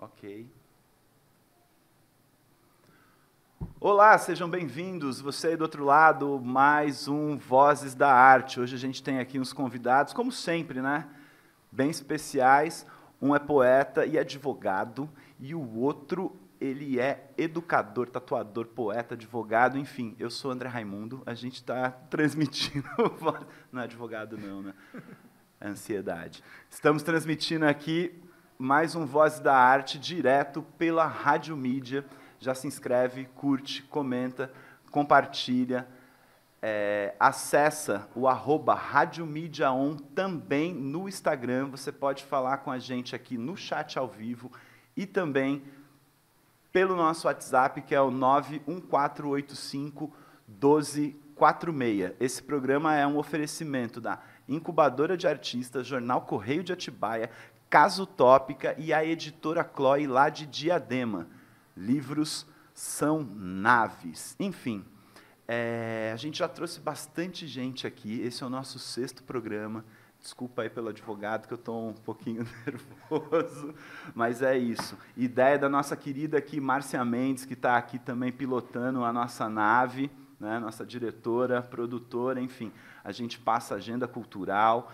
Ok. Olá, sejam bem-vindos. Você aí do outro lado, mais um Vozes da Arte. Hoje a gente tem aqui uns convidados, como sempre, né? Bem especiais. Um é poeta e advogado, e o outro, ele é educador, tatuador, poeta, advogado, enfim. Eu sou André Raimundo, a gente está transmitindo... Não é advogado não, né? É ansiedade. Estamos transmitindo aqui mais um Vozes da Arte, direto pela Rádio Mídia. Já se inscreve, curte, comenta, compartilha, acessa o @Rádio Mídia On também no Instagram. Você pode falar com a gente aqui no chat ao vivo e também pelo nosso WhatsApp, que é o 91485-1246. Esse programa é um oferecimento da Incubadora de Artistas, Jornal Correio de Atibaia, Casa Utópica e a Editora Chloe, lá de Diadema. Livros são naves. Enfim, a gente já trouxe bastante gente aqui. Esse é o nosso 6º programa. Desculpa aí pelo advogado, que eu estou um pouquinho nervoso, mas é isso. Ideia da nossa querida aqui, Márcia Mendes, que está aqui também pilotando a nossa nave, né, nossa diretora, produtora, enfim. A gente passa a agenda cultural.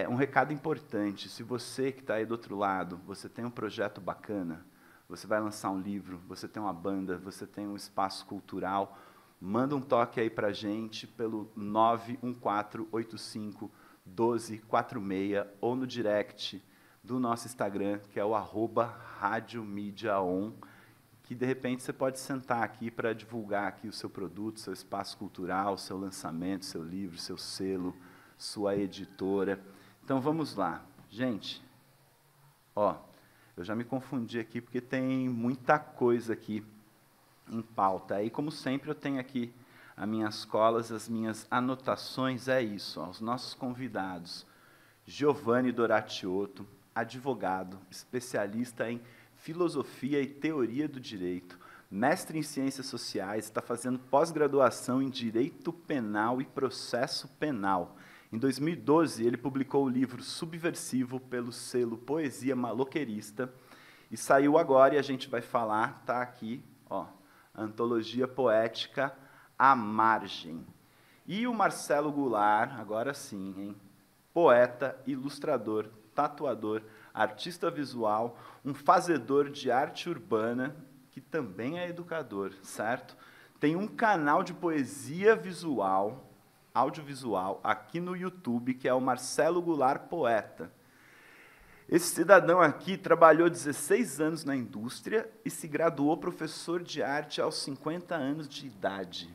Um recado importante: se você que está aí do outro lado, você tem um projeto bacana, você vai lançar um livro, você tem uma banda, você tem um espaço cultural, manda um toque aí para a gente pelo 91485-1246 ou no direct do nosso Instagram, que é o @Rádio Mídia On, que de repente você pode sentar aqui para divulgar aqui o seu produto, seu espaço cultural, seu lançamento, seu livro, seu selo, sua editora. Então vamos lá. Gente, eu já me confundi aqui porque tem muita coisa aqui em pauta. Aí, como sempre, eu tenho aqui as minhas colas, as minhas anotações. É isso, os nossos convidados. Giovanni Doratiotto, advogado, especialista em filosofia e teoria do direito, mestre em ciências sociais, está fazendo pós-graduação em direito penal e processo penal. Em 2012, ele publicou o livro Subversivo pelo selo Poesia Maloqueirista, e saiu agora, e a gente vai falar, está aqui, a antologia poética A Margem. E o Marcelo Goulart, agora sim, hein? Poeta, ilustrador, tatuador, artista visual, um fazedor de arte urbana, que também é educador, certo? Tem um canal de poesia visual, audiovisual, aqui no YouTube, que é o Marcelo Goulart Poeta. Esse cidadão aqui trabalhou 16 anos na indústria e se graduou professor de arte aos 50 anos de idade.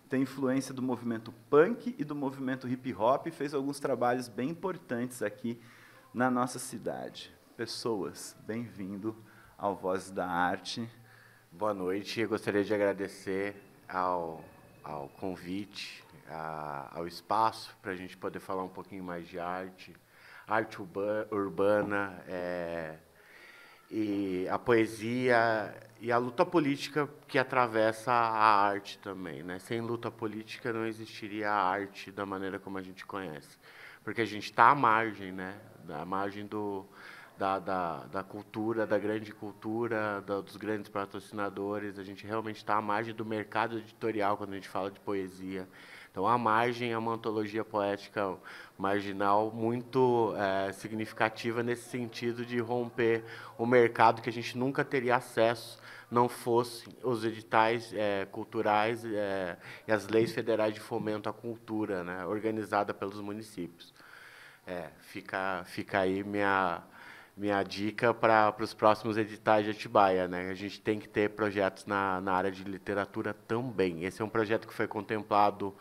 Tem influência do movimento punk e do movimento hip-hop e fez alguns trabalhos bem importantes aqui na nossa cidade. Pessoas, bem-vindo ao Vozes da Arte. Boa noite. Eu gostaria de agradecer ao convite, ao espaço, para a gente poder falar um pouquinho mais de arte urbana, e a poesia e a luta política que atravessa a arte também, né? Sem luta política não existiria a arte da maneira como a gente conhece, porque a gente está à margem, né? À margem da cultura, da grande cultura, dos grandes patrocinadores. A gente realmente está à margem do mercado editorial quando a gente fala de poesia. Então, A Margem é uma antologia poética marginal muito significativa nesse sentido de romper o mercado que a gente nunca teria acesso não fossem os editais culturais e as leis federais de fomento à cultura, né, organizada pelos municípios. Fica aí minha dica para os próximos editais de Atibaia, né? A gente tem que ter projetos na área de literatura também. Esse é um projeto que foi contemplado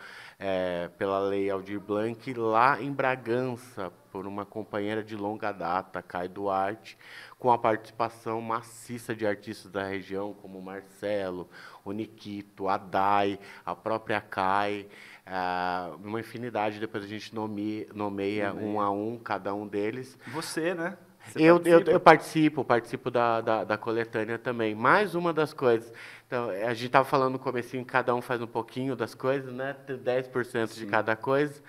pela Lei Aldir Blanc lá em Bragança, por uma companheira de longa data, Kai Duarte, com a participação maciça de artistas da região, como o Marcelo, o Nikito, a Dai, a própria Kai, uma infinidade. Depois a gente nomeia um a um cada um deles. Você, né? Eu participo da coletânea também. Mais uma das coisas. Então, a gente estava falando no comecinho, cada um faz um pouquinho das coisas, né? 10% de cada coisa.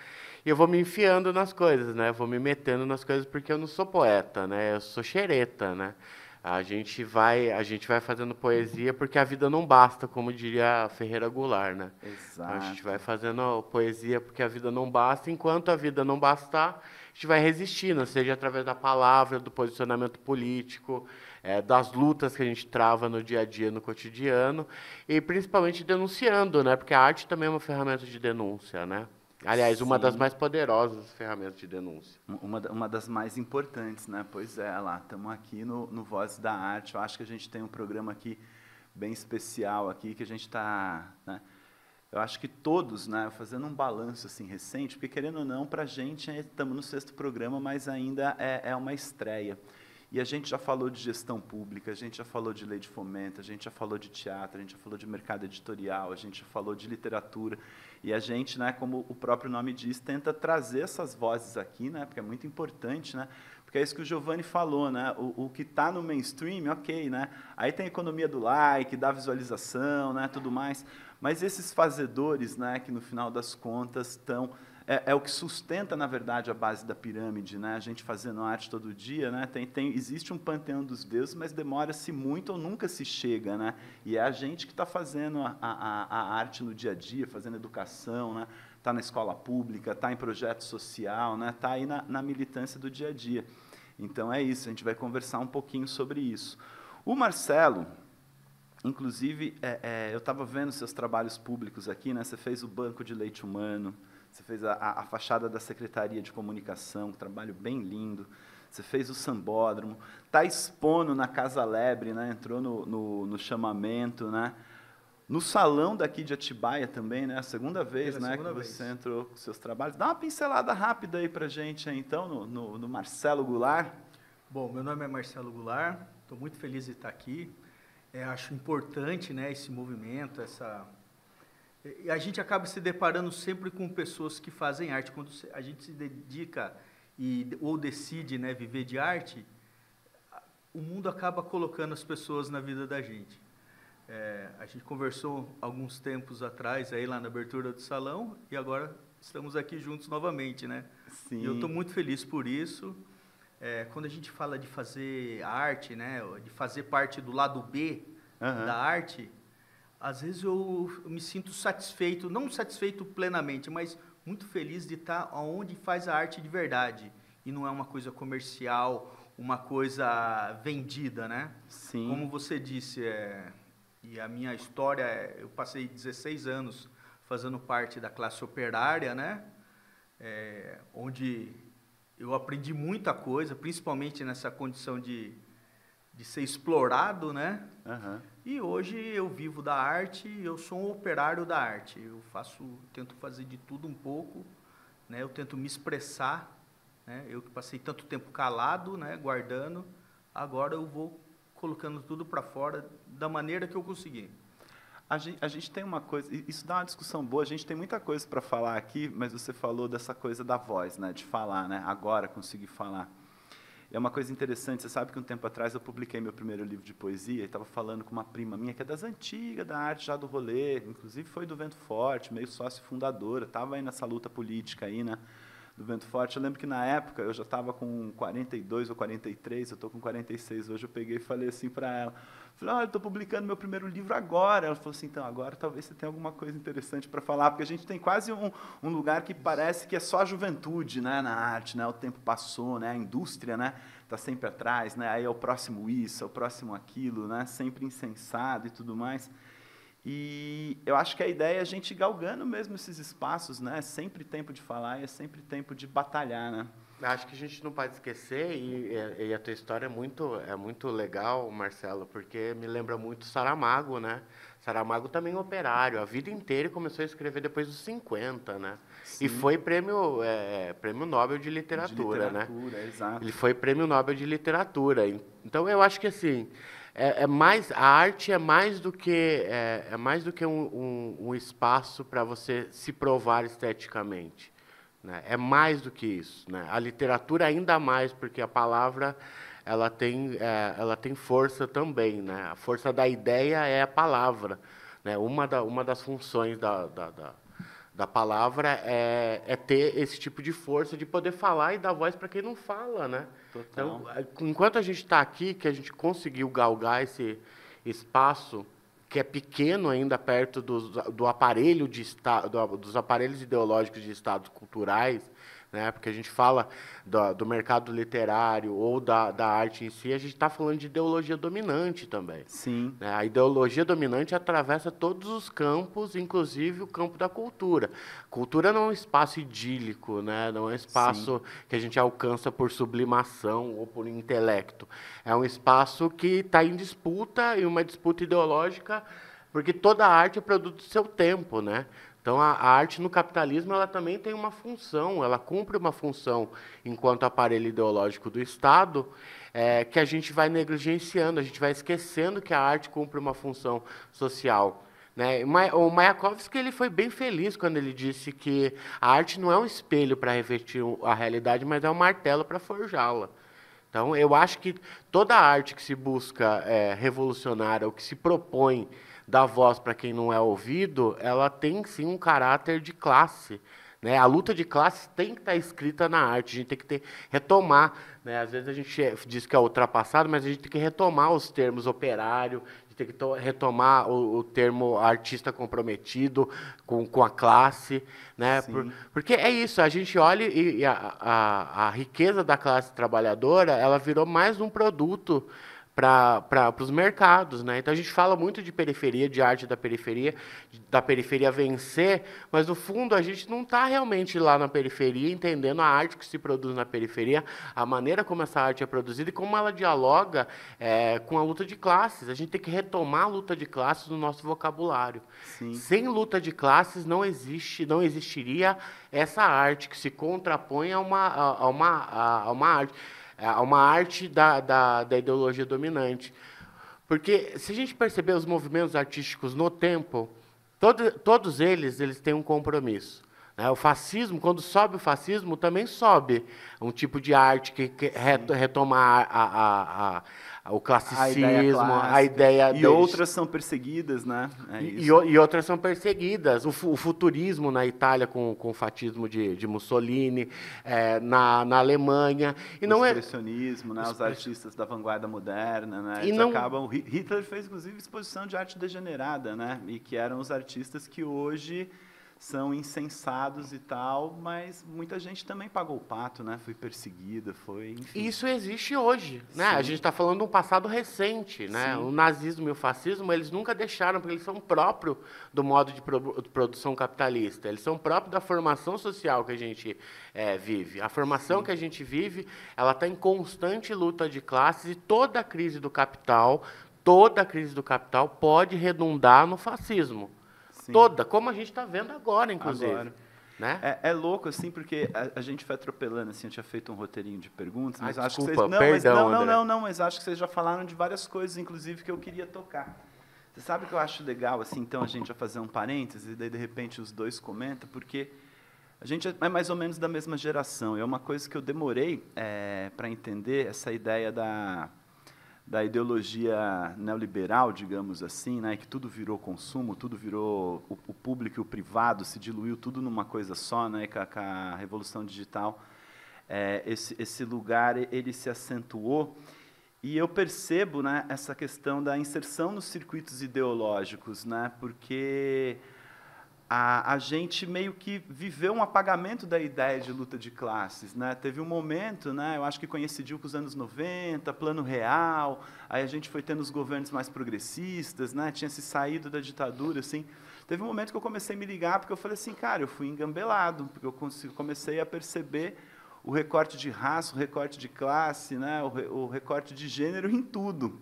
E eu vou me enfiando nas coisas, né? Eu vou me metendo nas coisas porque eu não sou poeta, né? Eu sou xereta, né? A gente vai fazendo poesia porque a vida não basta, como diria Ferreira Goulart, né? Exato. Então, a gente vai fazendo poesia porque a vida não basta. Enquanto a vida não bastar, a gente vai resistindo, seja através da palavra, do posicionamento político, das lutas que a gente trava no dia a dia, no cotidiano, e principalmente denunciando, né? Porque a arte também é uma ferramenta de denúncia, né? Aliás, uma das mais poderosas ferramentas de denúncia. Uma das mais importantes, né? Pois é, lá, estamos aqui no Vozes da Arte. Eu acho que a gente tem um programa aqui bem especial aqui, que a gente está, né? Eu acho que todos, né, fazendo um balanço assim recente, porque querendo ou não, para a gente estamos no 6º programa, mas ainda é uma estreia. E a gente já falou de gestão pública, a gente já falou de lei de fomento, a gente já falou de teatro, a gente já falou de mercado editorial, a gente já falou de literatura. E a gente, né, como o próprio nome diz, tenta trazer essas vozes aqui, né, porque é muito importante, né, porque é isso que o Giovanni falou, né, o que está no mainstream, ok, né, aí tem a economia do like, da visualização, né, tudo mais, mas esses fazedores, né, que no final das contas estão... É o que sustenta, na verdade, a base da pirâmide, né? A gente fazendo arte todo dia, né? Existe um panteão dos deuses, mas demora-se muito ou nunca se chega, né? E é a gente que está fazendo a arte no dia a dia, fazendo educação, né? Está na escola pública, está em projeto social, né? Está aí na militância do dia a dia. Então, é isso, a gente vai conversar um pouquinho sobre isso. O Marcelo, inclusive, eu estava vendo seus trabalhos públicos aqui, né? Você fez o Banco de Leite Humano, você fez a fachada da Secretaria de Comunicação, um trabalho bem lindo. Você fez o Sambódromo. Está expondo na Casa Lebre, né? Entrou no chamamento, né? No salão daqui de Atibaia também, né? A segunda vez, né, que você entrou com seus trabalhos. Dá uma pincelada rápida aí para a gente, então, no Marcelo Goulart. Bom, meu nome é Marcelo Goulart. Estou muito feliz de estar aqui. Acho importante, né, esse movimento, a gente acaba se deparando sempre com pessoas que fazem arte. Quando a gente se dedica ou decide, né, viver de arte, o mundo acaba colocando as pessoas na vida da gente. A gente conversou alguns tempos atrás, aí lá na abertura do salão, e agora estamos aqui juntos novamente, né? Sim. E eu estou muito feliz por isso. Quando a gente fala de fazer arte, né, de fazer parte do lado B da arte, às vezes eu me sinto satisfeito, não satisfeito plenamente, mas muito feliz de estar onde faz a arte de verdade. E não é uma coisa comercial, uma coisa vendida, né? Sim. Como você disse, e a minha história, eu passei 16 anos fazendo parte da classe operária, né? Onde eu aprendi muita coisa, principalmente nessa condição de ser explorado, né? E hoje eu vivo da arte, eu sou um operário da arte. Eu tento fazer de tudo um pouco, né? Eu tento me expressar, né? Eu que passei tanto tempo calado, né? Guardando, agora eu vou colocando tudo para fora da maneira que eu conseguir. A gente tem uma coisa, isso dá uma discussão boa, a gente tem muita coisa para falar aqui, mas você falou dessa coisa da voz, né? De falar, né? Agora conseguir falar. É uma coisa interessante, você sabe que um tempo atrás eu publiquei meu primeiro livro de poesia e estava falando com uma prima minha, que é das antigas, da arte já do rolê, inclusive foi do Vento Forte, meio sócio fundadora, estava aí nessa luta política aí, né, do Vento Forte. Eu lembro que na época eu já estava com 42 ou 43, eu estou com 46 hoje, eu peguei e falei assim para ela, falei, olha, eu estou publicando meu primeiro livro agora. Ela falou assim, então, agora talvez você tenha alguma coisa interessante para falar, porque a gente tem quase um lugar que parece que é só a juventude, né, na arte, né, o tempo passou, né, a indústria, né, está sempre atrás, né, aí é o próximo isso, é o próximo aquilo, né, sempre insensado e tudo mais. E eu acho que a ideia é a gente ir galgando mesmo esses espaços, né, é sempre tempo de falar e é sempre tempo de batalhar, né. Acho que a gente não pode esquecer, e a tua história é muito legal, Marcelo, porque me lembra muito Saramago, né? Saramago também é operário, a vida inteira começou a escrever depois dos 50, né? Sim. E foi prêmio Nobel de Literatura, né? Exato. Ele foi prêmio Nobel de Literatura. Então, eu acho que, assim, a arte é mais do que um espaço para você se provar esteticamente. Né? É mais do que isso, né? A literatura ainda mais, porque a palavra ela tem força também, né? A força da ideia é a palavra, né? Uma das funções da da palavra é ter esse tipo de força de poder falar e dar voz para quem não fala, né? Total. Então, enquanto a gente está aqui, que a gente conseguiu galgar esse espaço que é pequeno ainda perto do aparelho de dos aparelhos ideológicos de estados culturais, né? Porque a gente fala do mercado literário ou da arte em si, a gente está falando de ideologia dominante também. Sim. Né? A ideologia dominante atravessa todos os campos, inclusive o campo da cultura. Cultura não é um espaço idílico, né? Não é um espaço que a gente alcança por sublimação ou por intelecto. É um espaço que está em disputa, e uma disputa ideológica, porque toda arte é produto do seu tempo, né? Então, a arte no capitalismo ela também tem uma função, ela cumpre uma função enquanto aparelho ideológico do Estado, que a gente vai negligenciando, a gente vai esquecendo que a arte cumpre uma função social. Né? O Mayakovsky ele foi bem feliz quando ele disse que a arte não é um espelho para refletir a realidade, mas é um martelo para forjá-la. Então, eu acho que toda arte que se busca revolucionar, ou que se propõe dar voz para quem não é ouvido, ela tem sim um caráter de classe. Né? A luta de classes tem que estar escrita na arte, a gente tem que retomar. Né? Às vezes a gente diz que é ultrapassado, mas a gente tem que retomar os termos operário, a gente tem que retomar o termo artista comprometido com a classe. Né? Porque é isso, a gente olha e a riqueza da classe trabalhadora ela virou mais um produto para os mercados, né? Então a gente fala muito de periferia, de arte da periferia vencer, mas no fundo a gente não está realmente lá na periferia entendendo a arte que se produz na periferia, a maneira como essa arte é produzida e como ela dialoga com a luta de classes. A gente tem que retomar a luta de classes no nosso vocabulário. Sim. Sem luta de classes não existiria essa arte que se contrapõe a uma arte. É uma arte da ideologia dominante. Porque, se a gente perceber os movimentos artísticos no tempo, todos eles têm um compromisso. Né? O fascismo, quando sobe o fascismo, também sobe um tipo de arte que retoma o classicismo, a ideia e outras são perseguidas, né? E outras são perseguidas. O futurismo na Itália com o fascismo de Mussolini, na Alemanha. E o expressionismo, né? Os artistas da vanguarda moderna, né? Eles acabam. Hitler fez, inclusive, exposição de arte degenerada, né? E que eram os artistas que hoje são incensados e tal, mas muita gente também pagou o pato, né? Foi perseguida, enfim. Isso existe hoje, né? A gente está falando de um passado recente, né? O nazismo e o fascismo, eles nunca deixaram, porque eles são próprios do modo de produção capitalista, eles são próprios da formação social que a gente vive. A formação que a gente vive, ela está em constante luta de classes e toda a crise do capital pode redundar no fascismo. Toda, como a gente está vendo agora, inclusive. Agora. Né? É louco, assim, porque a gente foi atropelando, assim, eu tinha feito um roteirinho de perguntas, mas acho desculpa, que vocês... Não, mas acho que vocês já falaram de várias coisas, inclusive, que eu queria tocar. Você sabe que eu acho legal, assim, então, a gente vai fazer um parêntese, e daí, de repente, os dois comentam, porque a gente é mais ou menos da mesma geração, e é uma coisa que eu demorei para entender, essa ideia da ideologia neoliberal, digamos assim, né, que tudo virou consumo, tudo virou o público e o privado, se diluiu tudo numa coisa só, né, com a revolução digital, esse lugar ele se acentuou, e eu percebo, né, essa questão da inserção nos circuitos ideológicos, né, porque a gente meio que viveu um apagamento da ideia de luta de classes, né? Teve um momento, né, eu acho que coincidiu com os anos 90, Plano Real, aí a gente foi tendo os governos mais progressistas, né? Tinha se saído da ditadura, assim. Teve um momento que eu comecei a me ligar, porque eu falei assim, cara, eu fui engambelado, porque eu comecei a perceber o recorte de raça, o recorte de classe, né, o recorte de gênero em tudo.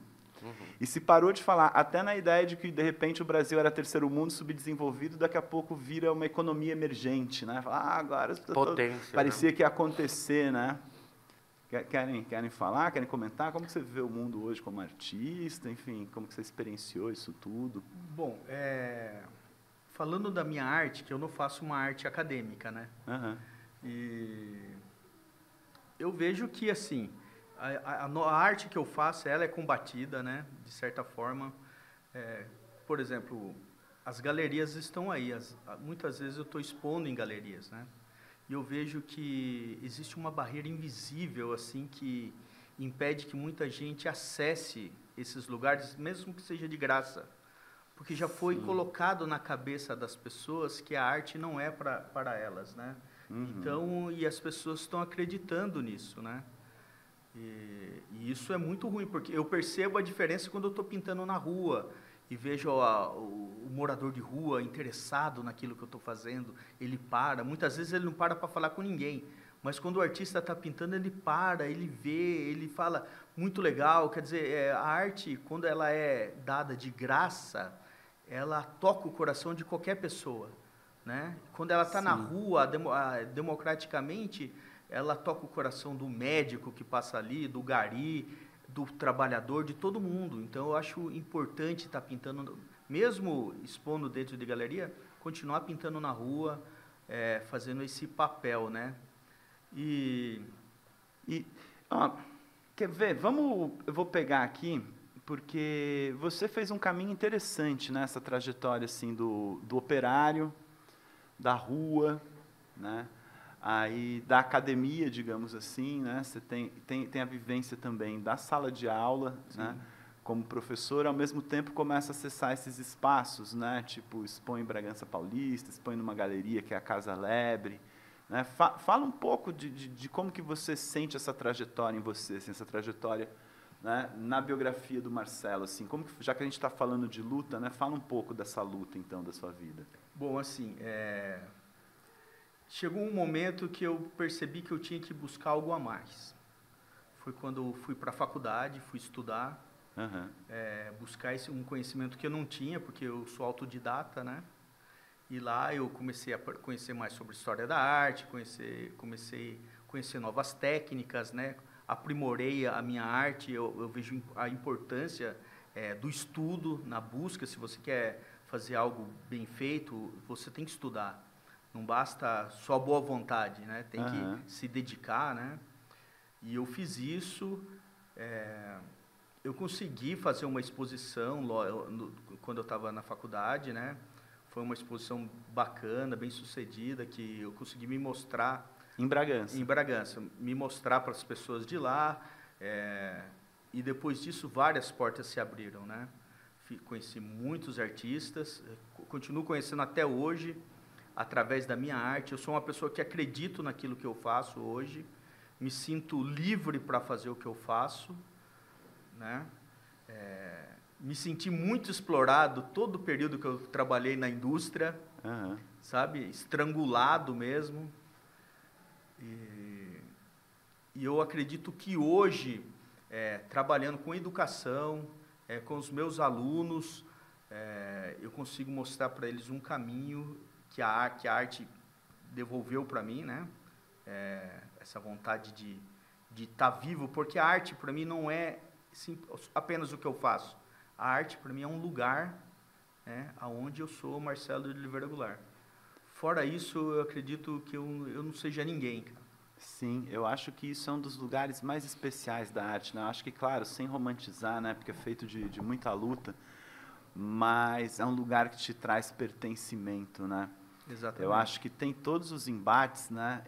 E se parou de falar, até na ideia de que, de repente, o Brasil era terceiro mundo, subdesenvolvido, daqui a pouco vira uma economia emergente, né? Agora... Potência, parecia que ia acontecer, né? Querem falar? Querem comentar? Como que você vê o mundo hoje como artista? Enfim, como que você experienciou isso tudo? Bom, falando da minha arte, que eu não faço uma arte acadêmica, né? E eu vejo que, assim... A arte que eu faço, ela é combatida, né, de certa forma. Por exemplo, as galerias estão aí. Muitas vezes eu estou expondo em galerias, né? E eu vejo que existe uma barreira invisível, assim, que impede que muita gente acesse esses lugares, mesmo que seja de graça. Porque já foi colocado na cabeça das pessoas que a arte não é para elas, né? Então, e as pessoas estão acreditando nisso, né? E isso é muito ruim, porque eu percebo a diferença quando eu estou pintando na rua e vejo o morador de rua interessado naquilo que eu estou fazendo, ele para. Muitas vezes ele não para falar com ninguém, mas quando o artista está pintando, ele para, ele vê, ele fala, muito legal. Quer dizer, a arte, quando ela é dada de graça, ela toca o coração de qualquer pessoa, né? Quando ela está na rua, democraticamente, ela toca o coração do médico que passa ali, do gari, do trabalhador, de todo mundo. Então, eu acho importante estar pintando, mesmo expondo dentro de galeria, continuar pintando na rua, fazendo esse papel, né? Quer ver? Eu vou pegar aqui, porque você fez um caminho interessante nessa trajetória assim, do operário, da rua, né? Aí da academia, digamos assim, né? Você tem a vivência também da sala de aula, né? Como professor, ao mesmo tempo começa a acessar esses espaços, né? Tipo, expõe em Bragança Paulista, expõe numa galeria que é a Casa Lebre, né? Fala um pouco de como que você sente essa trajetória em você, assim, essa trajetória, né? Na biografia do Marcelo, assim, como que, já que a gente está falando de luta, né? Fala um pouco dessa luta, então, da sua vida. Bom, assim, chegou um momento que eu percebi que eu tinha que buscar algo a mais. Foi quando eu fui para a faculdade, fui estudar, buscar um conhecimento que eu não tinha, porque eu sou autodidata, né? E lá eu comecei a conhecer mais sobre história da arte, comecei a conhecer novas técnicas, né? Aprimorei a minha arte, eu vejo a importância do estudo na busca. Se você quer fazer algo bem feito, você tem que estudar. Não basta só boa vontade, né? Tem que se dedicar, né? E eu fiz isso. Eu consegui fazer uma exposição quando eu estava na faculdade, né? Foi uma exposição bacana, bem sucedida, que eu consegui me mostrar. Em Bragança? Em Bragança. Me mostrar para as pessoas de lá. E depois disso, várias portas se abriram, né? Conheci muitos artistas, continuo conhecendo até hoje, através da minha arte. Eu sou uma pessoa que acredito naquilo que eu faço hoje, me sinto livre para fazer o que eu faço, né? Me senti muito explorado todo o período que eu trabalhei na indústria, sabe? Estrangulado mesmo. E eu acredito que hoje, trabalhando com educação, com os meus alunos, eu consigo mostrar para eles um caminho que a arte devolveu para mim, né? Essa vontade de estar vivo, porque a arte para mim não é apenas o que eu faço. A arte para mim é um lugar, né, onde eu sou Marcelo de Oliveira Goulart. Fora isso, eu acredito que eu não seja ninguém, cara. Sim, eu acho que isso é um dos lugares mais especiais da arte, né? Eu acho que, claro, sem romantizar, né? Porque é feito de muita luta, mas é um lugar que te traz pertencimento, né? Exatamente. Eu acho que tem todos os embates, né?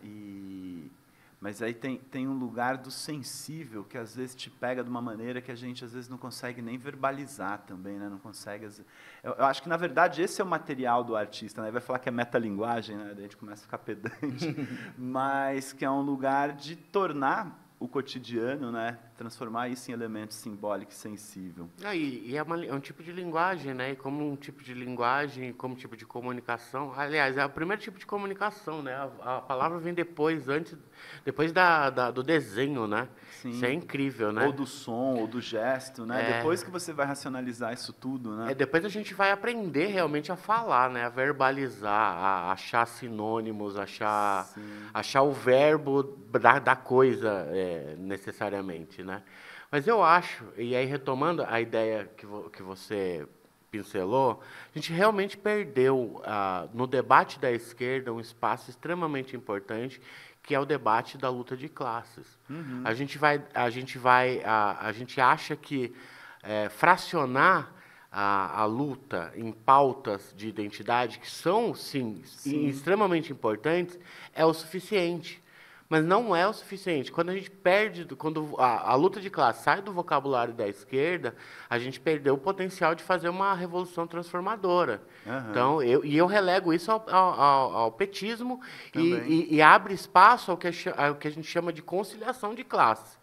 Mas aí tem um lugar do sensível que às vezes te pega de uma maneira que a gente às vezes não consegue nem verbalizar também, né? Não consegue. Eu acho que na verdade esse é o material do artista, né? Vai falar que é metalinguagem, né? Daí a gente começa a ficar pedante, mas que é um lugar de tornar o cotidiano, né? Transformar isso em elemento simbólico e sensível. É um tipo de linguagem, né? E como um tipo de linguagem, como um tipo de comunicação. Aliás, é o primeiro tipo de comunicação, né? A palavra vem depois do desenho, né? Sim. Isso é incrível, né? Ou do som, ou do gesto, né? Depois que você vai racionalizar isso tudo, né? Depois a gente vai aprender realmente a falar, né? A verbalizar, a achar sinônimos, achar o verbo da coisa necessariamente, né? Mas eu acho, e aí retomando a ideia que você pincelou, a gente realmente perdeu no debate da esquerda um espaço extremamente importante, que é o debate da luta de classes. A gente acha que fracionar a luta em pautas de identidade, que são, sim, extremamente importantes, é o suficiente. Mas não é o suficiente. Quando a gente perde, quando a luta de classe sai do vocabulário da esquerda, a gente perdeu o potencial de fazer uma revolução transformadora. Então, eu relego isso ao petismo e abre espaço ao que a gente chama de conciliação de classe.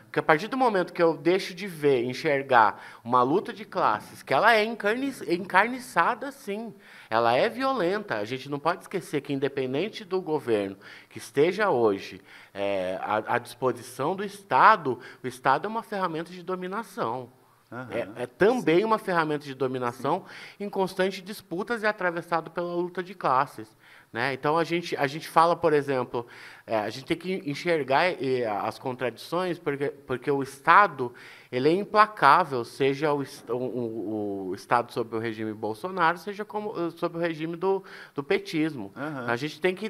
Porque a partir do momento que eu deixo de ver, enxergar uma luta de classes, que ela é encarniçada, sim, ela é violenta. A gente não pode esquecer que, independente do governo que esteja hoje à disposição do Estado, o Estado é uma ferramenta de dominação. É também uma ferramenta de dominação em constantes disputas e atravessado pela luta de classes. Né? Então, a gente fala, por exemplo, a gente tem que enxergar as contradições, porque o Estado ele é implacável, seja o Estado sob o regime Bolsonaro, seja sob o regime do petismo. A gente tem que...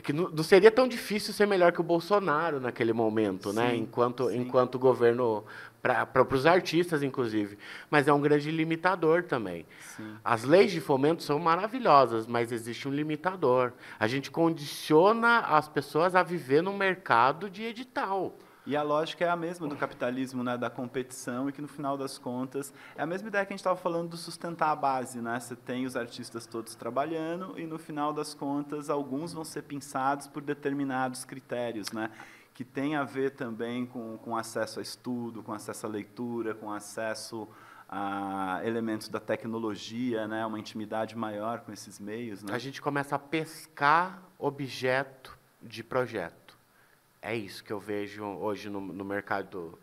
que não seria tão difícil ser melhor que o Bolsonaro naquele momento, né? Enquanto governo, para os artistas, inclusive. Mas é um grande limitador também. As leis de fomento são maravilhosas, mas existe um limitador. A gente condiciona as pessoas a viver num mercado de edital. E a lógica é a mesma do capitalismo, né, da competição, e que, no final das contas, é a mesma ideia que a gente estava falando do sustentar a base. Né? Você tem os artistas todos trabalhando e, no final das contas, alguns vão ser pinçados por determinados critérios, né, que tem a ver também com acesso a estudo, com acesso à leitura, com acesso a elementos da tecnologia, né, uma intimidade maior com esses meios. Né? A gente começa a pescar objeto de projeto. É isso que eu vejo hoje no mercado.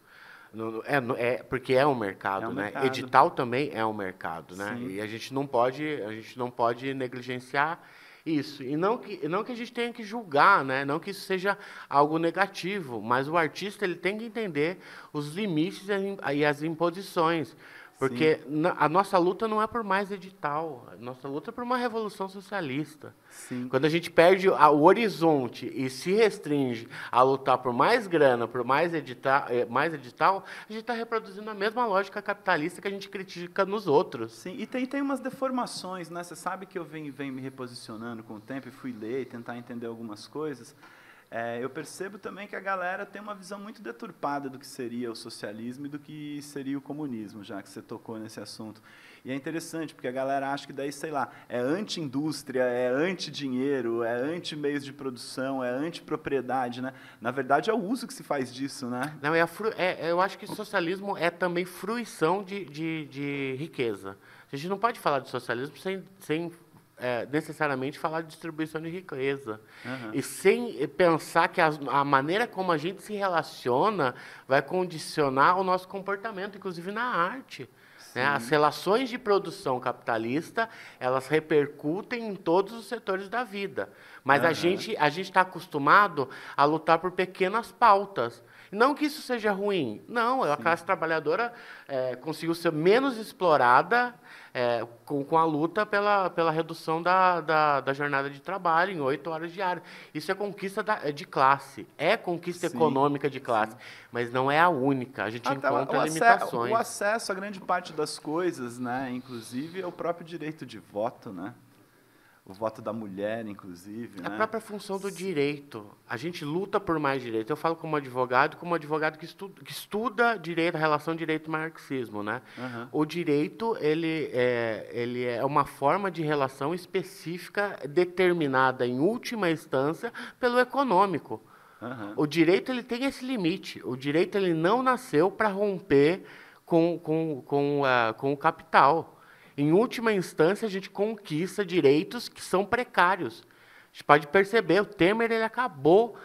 Porque é um mercado, né? Mercado. Edital também é um mercado, né? Sim. E a gente não pode negligenciar isso. E não que a gente tenha que julgar, né? Não que isso seja algo negativo, mas o artista ele tem que entender os limites e as imposições. Porque a nossa luta não é por mais edital, a nossa luta é por uma revolução socialista. Quando a gente perde o horizonte e se restringe a lutar por mais grana, por mais edital, a gente está reproduzindo a mesma lógica capitalista que a gente critica nos outros. Sim, e tem umas deformações, né? Você sabe que eu venho me reposicionando com o tempo e fui ler e tentar entender algumas coisas. Eu percebo também que a galera tem uma visão muito deturpada do que seria o socialismo e do que seria o comunismo, já que você tocou nesse assunto. E é interessante, porque a galera acha que daí, sei lá, é anti-indústria, é anti-dinheiro, é anti-meios de produção, é anti-propriedade, né? Na verdade, é o uso que se faz disso, né? Não, eu acho que o socialismo é também fruição de riqueza. A gente não pode falar de socialismo sem necessariamente falar de distribuição de riqueza. E sem pensar que a maneira como a gente se relaciona vai condicionar o nosso comportamento, inclusive na arte. Né? As relações de produção capitalista, elas repercutem em todos os setores da vida. Mas a gente está acostumado a lutar por pequenas pautas. Não que isso seja ruim. Não, a classe trabalhadora conseguiu ser menos explorada com a luta pela redução da jornada de trabalho em 8 horas diárias. Isso é conquista de classe, é conquista econômica de classe, mas não é a única. A gente encontra limitações. O acesso a grande parte das coisas, né, inclusive, é o próprio direito de voto, né? O voto da mulher, inclusive. A né? própria função do direito. A gente luta por mais direito. Eu falo como advogado que estuda direito, a relação direito-marxismo. Né? O direito ele é uma forma de relação específica determinada, em última instância, pelo econômico. O direito ele tem esse limite. O direito ele não nasceu para romper com o capital. Em última instância, a gente conquista direitos que são precários. A gente pode perceber, o Temer ele acabou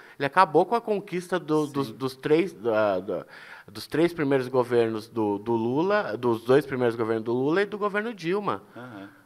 com a conquista dos três primeiros governos do Lula, dos 2 primeiros governos do Lula e do governo Dilma.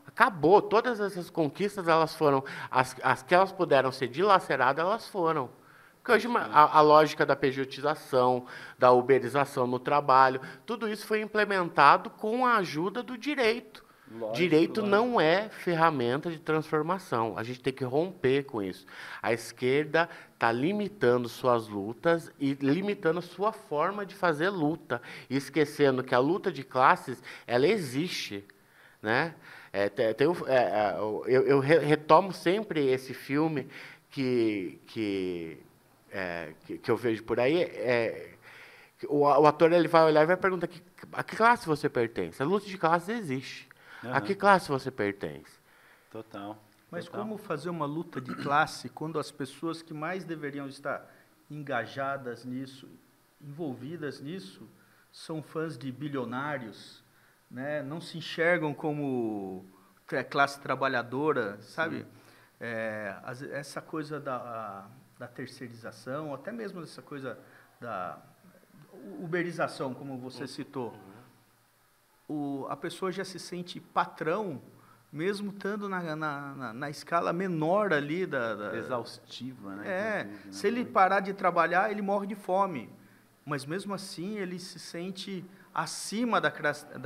Acabou. Todas essas conquistas, elas foram, as que elas puderam ser dilaceradas, elas foram. Porque hoje a lógica da pejotização, da uberização no trabalho, tudo isso foi implementado com a ajuda do direito. Direito não é ferramenta de transformação. A gente tem que romper com isso. A esquerda está limitando suas lutas e limitando a sua forma de fazer luta, esquecendo que a luta de classes, ela existe, né? Eu retomo sempre esse filme que eu vejo por aí. O ator ele vai olhar e vai perguntar a que classe você pertence. A luta de classes existe. A que classe você pertence? Total. Mas como fazer uma luta de classe quando as pessoas que mais deveriam estar engajadas nisso, envolvidas nisso, são fãs de bilionários, né? Não se enxergam como classe trabalhadora, sabe? Essa coisa da terceirização, até mesmo essa coisa da uberização, como você citou. A pessoa já se sente patrão, mesmo estando na escala menor ali exaustiva, né? Se ele parar de trabalhar, ele morre de fome. Mas, mesmo assim, ele se sente acima da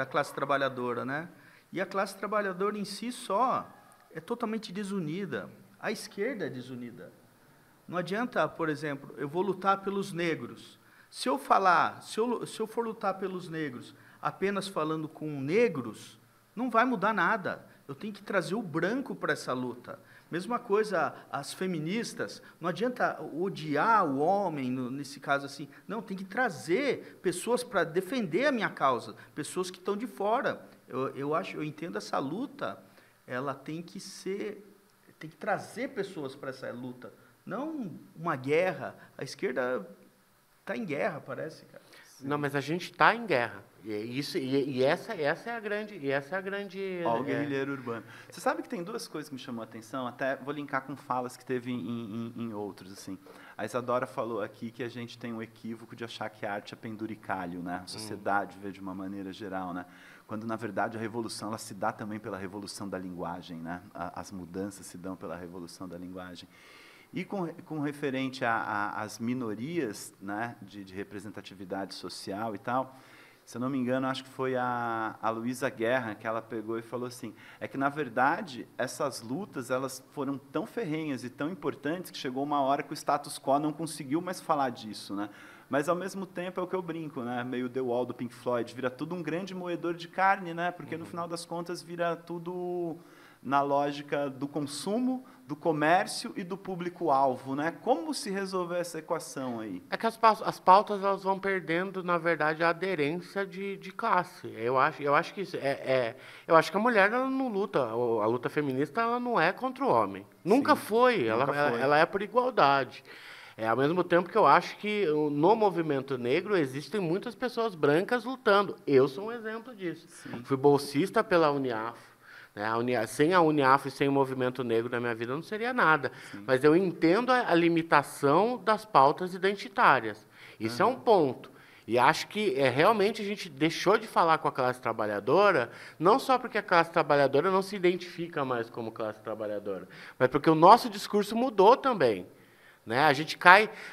classe trabalhadora, né? E a classe trabalhadora em si só é totalmente desunida. A esquerda é desunida. Não adianta, por exemplo, eu vou lutar pelos negros. Se eu for lutar pelos negros apenas falando com negros, não vai mudar nada. Eu tenho que trazer o branco para essa luta. Mesma coisa, as feministas, não adianta odiar o homem, nesse caso assim. Não, tem que trazer pessoas para defender a minha causa, pessoas que estão de fora. Eu entendo essa luta, ela tem que trazer pessoas para essa luta, não uma guerra. A esquerda está em guerra, parece, cara. Não, mas a gente está em guerra. Essa é a grande. Ó, o guerrilheiro urbano. Você sabe que tem duas coisas que me chamou a atenção, até vou linkar com falas que teve em outros, assim. A Isadora falou aqui que a gente tem um equívoco de achar que a arte é penduricalho, né? A sociedade vê de uma maneira geral, né? Quando, na verdade, a revolução ela se dá também pela revolução da linguagem, né? As mudanças se dão pela revolução da linguagem. E com referente às minorias, né, de representatividade social e tal, se eu não me engano, acho que foi a Luísa Guerra que ela pegou e falou assim, que, na verdade, essas lutas elas foram tão ferrenhas e tão importantes que chegou uma hora que o status quo não conseguiu mais falar disso, né? Mas, ao mesmo tempo, é o que eu brinco, né? Meio The Wall do Pink Floyd, vira tudo um grande moedor de carne, né? Porque, no final das contas, vira tudo na lógica do consumo, do comércio e do público-alvo, né? Como se resolver essa equação aí? É que as pautas elas vão perdendo, na verdade, a aderência de classe. Eu acho que isso eu acho que a mulher ela não luta, a luta feminista ela não é contra o homem. Nunca foi. Ela é por igualdade. Ao mesmo tempo que eu acho que no movimento negro existem muitas pessoas brancas lutando. Eu sou um exemplo disso. Fui bolsista pela Uniafro. Sem a Uniafro e sem o movimento negro na minha vida não seria nada. Mas eu entendo a limitação das pautas identitárias. Isso é um ponto. E acho que realmente a gente deixou de falar com a classe trabalhadora, não só porque a classe trabalhadora não se identifica mais como classe trabalhadora, mas porque o nosso discurso mudou também. Né? A gente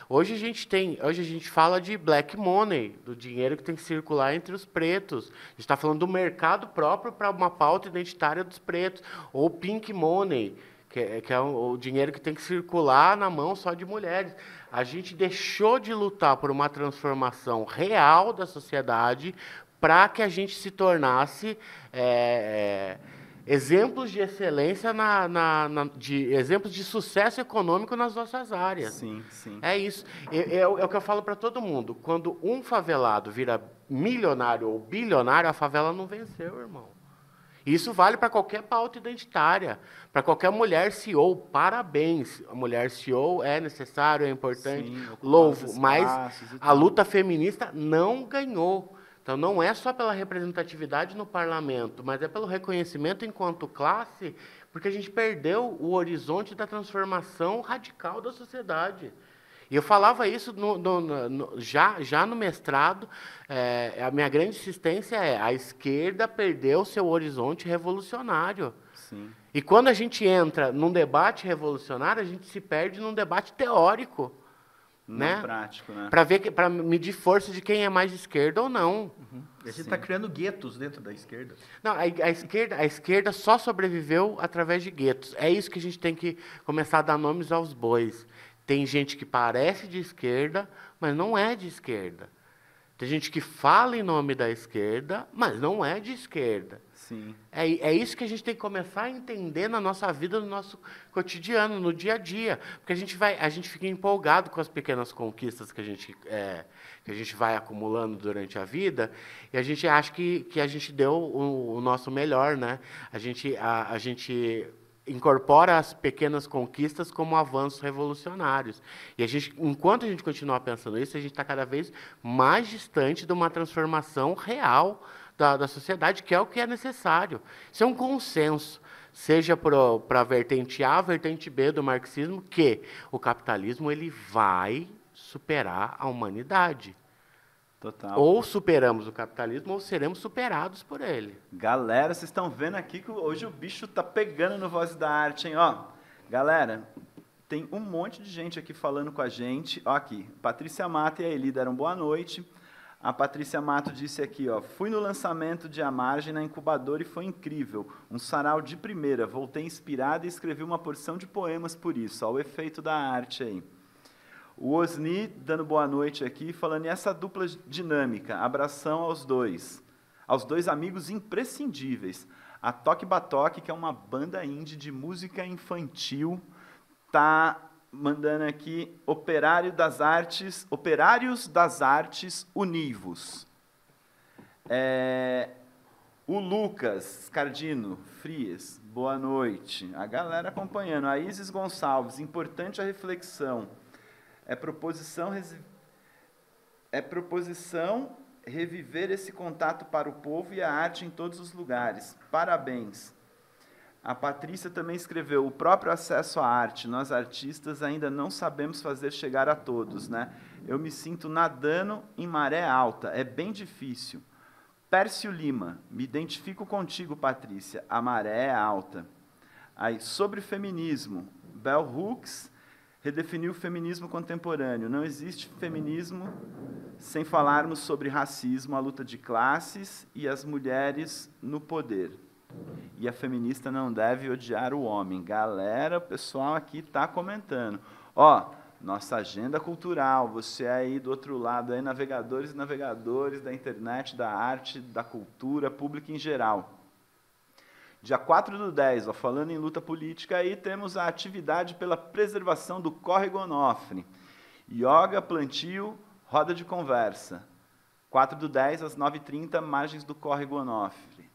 hoje a gente fala de black money, do dinheiro que tem que circular entre os pretos. A gente está falando do mercado próprio para uma pauta identitária dos pretos, ou pink money, que é o dinheiro que tem que circular na mão só de mulheres. A gente deixou de lutar por uma transformação real da sociedade para que a gente se tornasse exemplos de excelência, exemplos de sucesso econômico nas nossas áreas. Sim, sim. É isso. É o que eu falo para todo mundo. Quando um favelado vira milionário ou bilionário, a favela não venceu, irmão. Isso vale para qualquer pauta identitária, para qualquer mulher CEO. Parabéns. A mulher CEO é necessário, é importante, sim, louvo. Mas a luta feminista não ganhou. Então, não é só pela representatividade no parlamento, mas é pelo reconhecimento enquanto classe, porque a gente perdeu o horizonte da transformação radical da sociedade. E eu falava isso já no mestrado, a minha grande insistência a esquerda perdeu seu horizonte revolucionário. Sim. E quando a gente entra num debate revolucionário, a gente se perde num debate teórico. né? Prático, né? Para medir força de quem é mais de esquerda ou não. A gente está criando guetos dentro da esquerda. Não, a esquerda só sobreviveu através de guetos. É isso que a gente tem que começar a dar nomes aos bois. Tem gente que parece de esquerda, mas não é de esquerda. Tem gente que fala em nome da esquerda, mas não é de esquerda. Sim. É isso que a gente tem que começar a entender na nossa vida, no nosso cotidiano, no dia a dia. Porque a gente fica empolgado com as pequenas conquistas que a gente vai acumulando durante a vida, e a gente acha que a gente deu o nosso melhor, né? A gente incorpora as pequenas conquistas como avanços revolucionários. E enquanto a gente continuar pensando isso, a gente está cada vez mais distante de uma transformação real da sociedade, que é o que é necessário. Isso é um consenso, seja para a vertente A, a vertente B do marxismo, que o capitalismo ele vai superar a humanidade. Total. Ou superamos o capitalismo, ou seremos superados por ele. Galera, vocês estão vendo aqui que hoje o bicho tá pegando no Voz da Arte, hein? Ó, galera, tem um monte de gente aqui falando com a gente. Ó, aqui, Patrícia Mato e a Eli deram boa noite. A Patrícia Mato disse aqui, ó, fui no lançamento de A Margem na incubadora e foi incrível. Um sarau de primeira, voltei inspirada e escrevi uma porção de poemas por isso. Ó, o efeito da arte aí. O Osni dando boa noite aqui, falando, e essa dupla dinâmica, abração aos dois amigos imprescindíveis. A Toque Batoque, que é uma banda indie de música infantil, tá mandando aqui, Operários das Artes Univos. O Lucas Cardino Frias, boa noite. A galera acompanhando. A Isis Gonçalves, importante a reflexão. É proposição reviver esse contato para o povo e a arte em todos os lugares. Parabéns. A Patrícia também escreveu, o próprio acesso à arte, nós artistas ainda não sabemos fazer chegar a todos, né? Eu me sinto nadando em maré alta, é bem difícil. Pércio Lima, me identifico contigo, Patrícia, a maré é alta. Aí, sobre feminismo, Bell Hooks redefiniu o feminismo contemporâneo. Não existe feminismo sem falarmos sobre racismo, a luta de classes e as mulheres no poder. E a feminista não deve odiar o homem. Galera, o pessoal aqui está comentando. Ó, nossa agenda cultural, você aí do outro lado, aí, navegadores e navegadores da internet, da arte, da cultura pública em geral. Dia 4/10, ó, falando em luta política, aí temos a atividade pela preservação do córrego Onofre. Yoga, plantio, roda de conversa. 4/10, às 9h30, margens do córrego Onofre.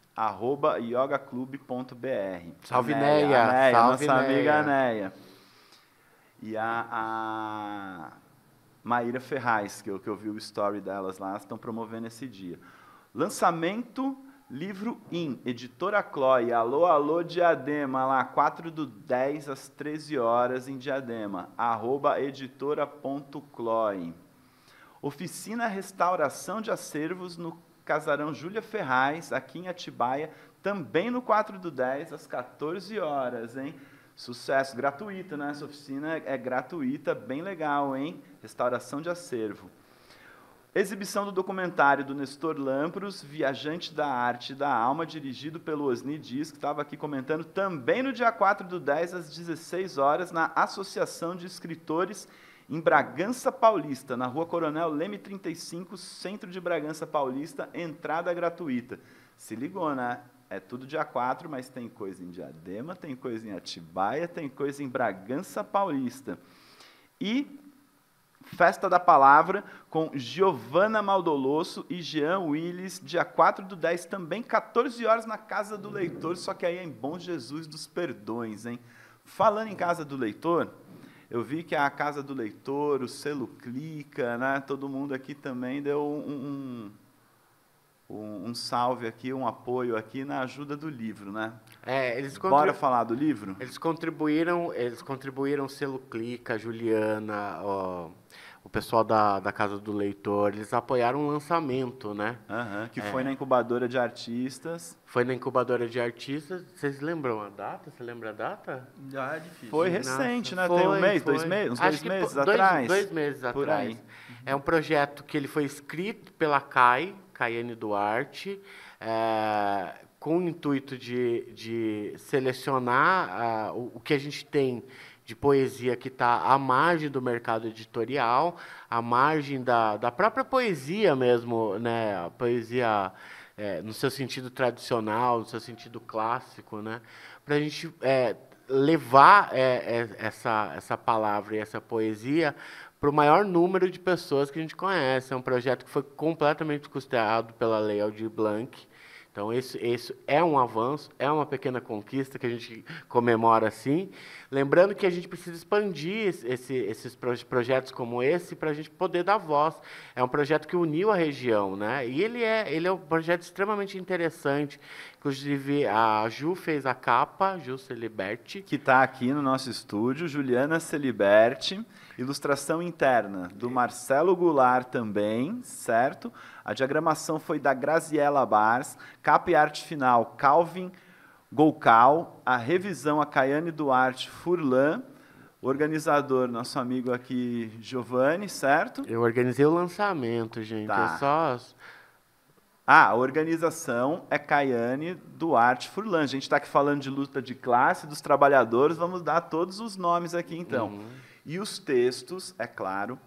@yogaclube.br. Salve, Neia. Salve, nossa amiga Neia. E a Maíra Ferraz, que eu vi o story delas lá, estão promovendo esse dia. Lançamento... Livro IN, Editora Chloe, alô, alô, Diadema, lá, 4/10, às 13 horas, em Diadema, @editora.chloe. Oficina Restauração de Acervos, no Casarão Júlia Ferraz, aqui em Atibaia, também no 4/10, às 14 horas, hein? Sucesso, gratuita, né? Essa oficina é gratuita, bem legal, hein? Restauração de acervo. Exibição do documentário do Nestor Lampros, Viajante da Arte e da Alma, dirigido pelo Osni Dias, que estava aqui comentando, também no dia 4/10, às 16 horas, na Associação de Escritores, em Bragança Paulista, na Rua Coronel Leme 35, centro de Bragança Paulista, entrada gratuita. Se ligou, né? É tudo dia 4, mas tem coisa em Diadema, tem coisa em Atibaia, tem coisa em Bragança Paulista. E... Festa da Palavra, com Giovana Maldolosso e Jean Willis, dia 4/10, também 14 horas na Casa do Leitor, só que aí é em Bom Jesus dos Perdões, hein? Falando em Casa do Leitor, eu vi que a Casa do Leitor, o Selo Clica, né? Todo mundo aqui também deu um salve aqui, um apoio aqui na ajuda do livro, né? Bora falar do livro? Eles contribuíram Selo Clica, Juliana, o pessoal da Casa do Leitor, eles apoiaram o lançamento, né? Que foi na incubadora de artistas. Foi na incubadora de artistas. Vocês lembram a data? Você lembra a data? Já é difícil. Foi recente, né? Tem um mês, 2 meses, uns 2 meses atrás? 2 meses atrás. Por aí. É um projeto que ele foi escrito pela Caiane Duarte, com o intuito de selecionar o que a gente tem de poesia que está à margem do mercado editorial, à margem da própria poesia mesmo, né? A poesia no seu sentido tradicional, no seu sentido clássico, né? Para a gente levar essa palavra e essa poesia para o maior número de pessoas que a gente conhece. É um projeto que foi completamente custeado pela Lei Aldir Blanc. Então, isso é um avanço, é uma pequena conquista que a gente comemora assim. Lembrando que a gente precisa expandir esses projetos como esse para a gente poder dar voz. É um projeto que uniu a região, né? E ele é um projeto extremamente interessante. Inclusive, a Ju fez a capa, Ju Celiberti. Que está aqui no nosso estúdio, Juliana Celiberti. Ilustração interna do Marcelo Goulart também, certo? A diagramação foi da Graziela Bars, capa e arte final Calvin Golcal, a revisão a Caiane Duarte Furlan, organizador, nosso amigo aqui, Giovanni, certo? Eu organizei o lançamento, gente. Tá. A organização é Caiane Duarte Furlan. A gente está aqui falando de luta de classe, dos trabalhadores, vamos dar todos os nomes aqui, então. E os textos, é claro,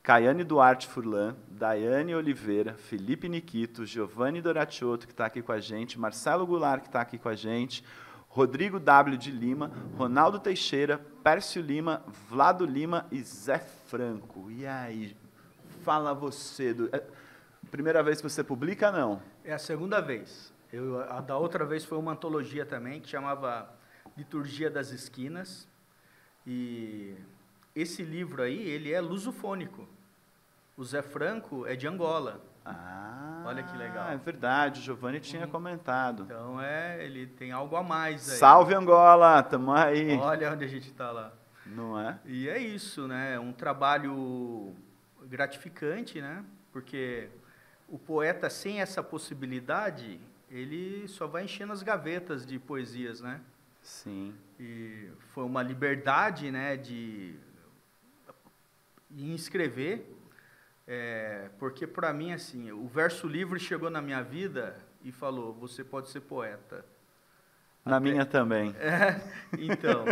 Caiane Duarte Furlan, Daiane Oliveira, Felipe Nikito, Giovanni Doratiotto, que está aqui com a gente, Marcelo Goulart, que está aqui com a gente, Rodrigo W. de Lima, Ronaldo Teixeira, Pércio Lima, Vlado Lima e Zé Franco. E aí, fala você. Primeira vez que você publica, não? É a segunda vez. A da outra vez foi uma antologia também, que chamava Liturgia das Esquinas. E esse livro aí, ele é lusofônico. O Zé Franco é de Angola. Olha que legal. É verdade, o Giovanni tinha comentado. Então, ele tem algo a mais aí. Salve, Angola, tamo aí. Olha onde a gente está lá. Não é? E é isso, né? Um trabalho gratificante, né? Porque o poeta, sem essa possibilidade, ele só vai enchendo as gavetas de poesias, né? Sim. E foi uma liberdade, né, de escrever, porque para mim, assim, o verso livre chegou na minha vida e falou, você pode ser poeta. Na minha também. Então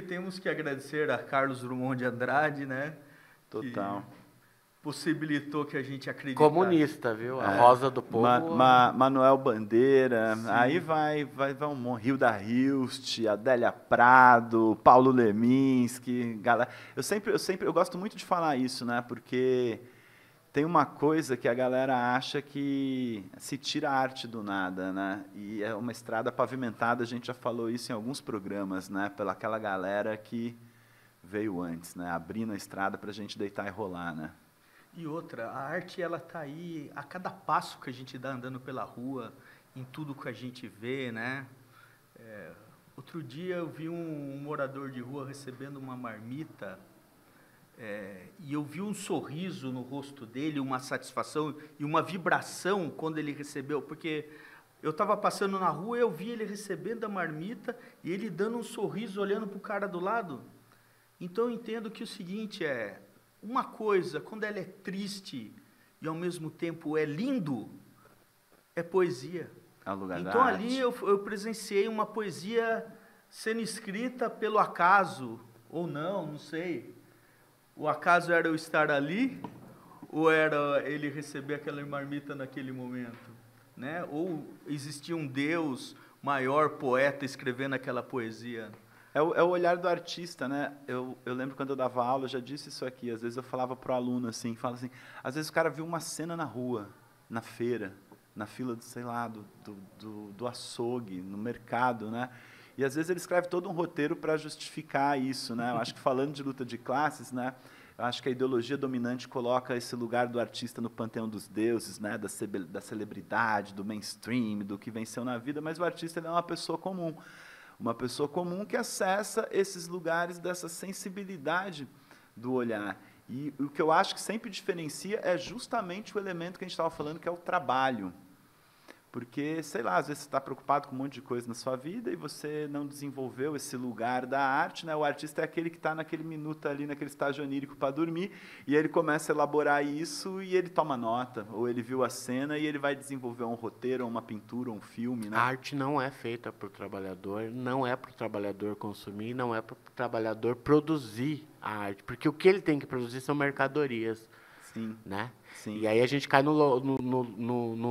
temos que agradecer a Carlos Drummond de Andrade, né? Total. Que possibilitou que a gente acreditasse. Comunista, viu? A Rosa do Povo. Manuel Bandeira, sim. Aí vai um Hilda Hilst, Adélia Prado, Paulo Leminski, galera. Eu gosto muito de falar isso, né? Porque tem uma coisa que a galera acha que se tira a arte do nada, né? E é uma estrada pavimentada, a gente já falou isso em alguns programas, né? Pela aquela galera que veio antes, né? Abrindo a estrada para a gente deitar e rolar, né? E outra, a arte, ela está aí a cada passo que a gente dá andando pela rua, em tudo que a gente vê, né? Outro dia eu vi um morador de rua recebendo uma marmita, e eu vi um sorriso no rosto dele, uma satisfação e uma vibração quando ele recebeu, porque eu estava passando na rua e eu vi ele recebendo a marmita e ele dando um sorriso, olhando para o cara do lado. Então eu entendo que o seguinte uma coisa, quando ela é triste e ao mesmo tempo é lindo, é poesia. É o lugar então da ali arte. eu presenciei uma poesia sendo escrita pelo acaso, ou não sei. O acaso era eu estar ali, ou era ele receber aquela marmita naquele momento, né? Ou existia um Deus maior, poeta, escrevendo aquela poesia. É o olhar do artista, né? Eu lembro quando eu dava aula, eu já disse isso aqui, às vezes eu falava para o aluno assim, às vezes o cara viu uma cena na rua, na feira, na fila do, sei lá, do açougue, no mercado, né? E às vezes ele escreve todo um roteiro para justificar isso, né? Eu acho que falando de luta de classes, né? Eu acho que a ideologia dominante coloca esse lugar do artista no panteão dos deuses, né? Da celebridade, do mainstream, do que venceu na vida, mas o artista ele é uma pessoa comum. Uma pessoa comum que acessa esses lugares dessa sensibilidade do olhar. E o que eu acho que sempre diferencia é justamente o elemento que a gente estava falando, que é o trabalho. Porque, sei lá, às vezes você está preocupado com um monte de coisa na sua vida e você não desenvolveu esse lugar da arte, né? O artista é aquele que está naquele minuto ali, naquele estágio onírico para dormir, e ele começa a elaborar isso e ele toma nota, ou ele viu a cena e ele vai desenvolver um roteiro, uma pintura, um filme, né? A arte não é feita para o trabalhador, não é para o trabalhador consumir, não é para o trabalhador produzir a arte, porque o que ele tem que produzir são mercadorias. Sim. Né? Sim. E aí a gente cai num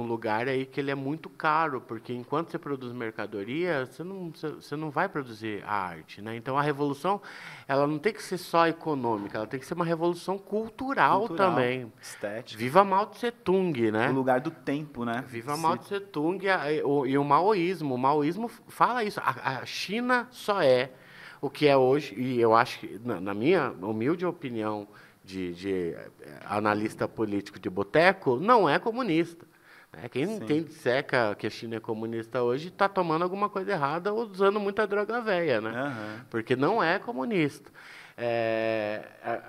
lugar aí que ele é muito caro, porque enquanto você produz mercadoria, você não vai produzir a arte, né? Então a revolução, ela não tem que ser só econômica, ela tem que ser uma revolução cultural também. Estética. Viva Mao Tse Tung, né? O lugar do tempo, né? Viva Mao Tse Tung e o maoísmo. O maoísmo fala isso. A China só é o que é hoje, e eu acho que, na minha humilde opinião, de analista político de boteco, não é comunista. Né? Quem disser que a China é comunista hoje está tomando alguma coisa errada ou usando muita droga velha, né? Uhum. Porque não é comunista.